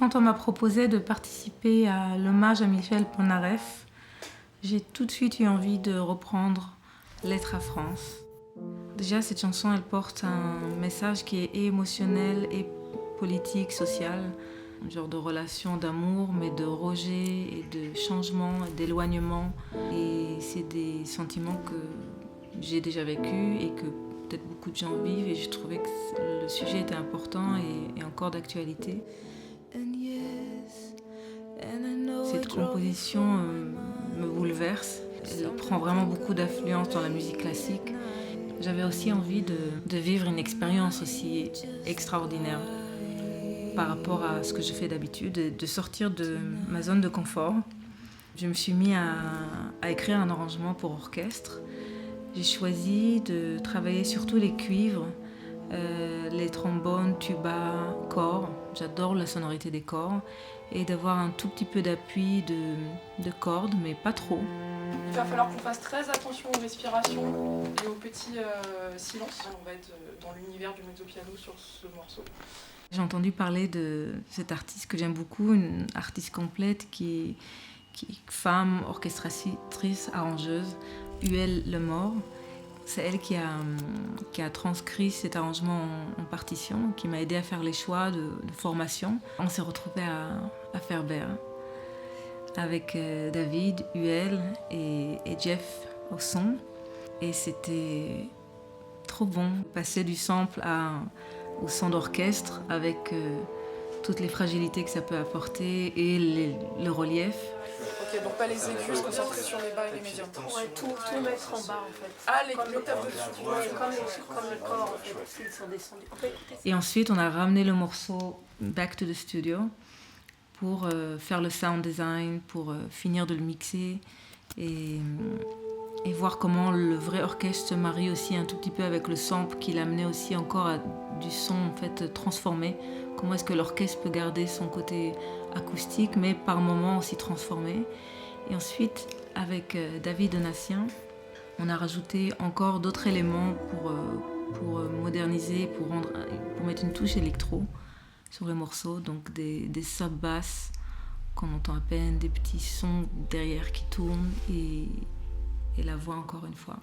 Quand on m'a proposé de participer à l'hommage à Michel Polnareff, j'ai tout de suite eu envie de reprendre Lettre à France. Déjà, cette chanson, elle porte un message qui est et émotionnel et politique, social. Un genre de relation d'amour, mais de rejet et de changement, d'éloignement. Et c'est des sentiments que j'ai déjà vécus et que peut-être beaucoup de gens vivent. Et je trouvais que le sujet était important et encore d'actualité. Cette composition me bouleverse. Elle prend vraiment beaucoup d'influence dans la musique classique. J'avais aussi envie de vivre une expérience aussi extraordinaire par rapport à ce que je fais d'habitude, de sortir de ma zone de confort. Je me suis mis à écrire un arrangement pour orchestre. J'ai choisi de travailler surtout les cuivres, les trombones, tuba, corps. J'adore la sonorité des corps et d'avoir un tout petit peu d'appui de cordes, mais pas trop. Il va falloir qu'on fasse très attention aux respirations et aux petits silences. On va être dans l'univers du mezzo-piano sur ce morceau. J'ai entendu parler de cette artiste que j'aime beaucoup, une artiste complète qui est femme, orchestratrice, arrangeuse, Huel Lemort. C'est elle qui a transcrit cet arrangement en partition, qui m'a aidé à faire les choix de formation. On s'est retrouvés à Ferber avec David, Huel et Jeff au son. Et c'était trop bon, passer du sample au son d'orchestre avec toutes les fragilités que ça peut apporter et le relief. Ok, donc pas les aigus, se concentrer sur les bas et les médiums. Ouais, tout mettre en bas en fait. Ah, les notables dessus. Ouais, comme le corps en fait, s'ils sont descendus. En fait, et ensuite, on a ramené le morceau back to the studio pour faire le sound design, pour finir de le mixer et voir comment le vrai orchestre se marie aussi un tout petit peu avec le sample qui l'amenait aussi encore à du son en fait transformé. Comment est-ce que l'orchestre peut garder son côté acoustique mais par moments aussi transformé. Et ensuite, avec David Donatien, on a rajouté encore d'autres éléments pour moderniser, pour mettre une touche électro sur le morceau, donc des sub-basses qu'on entend à peine, des petits sons derrière qui tournent et la voix encore une fois.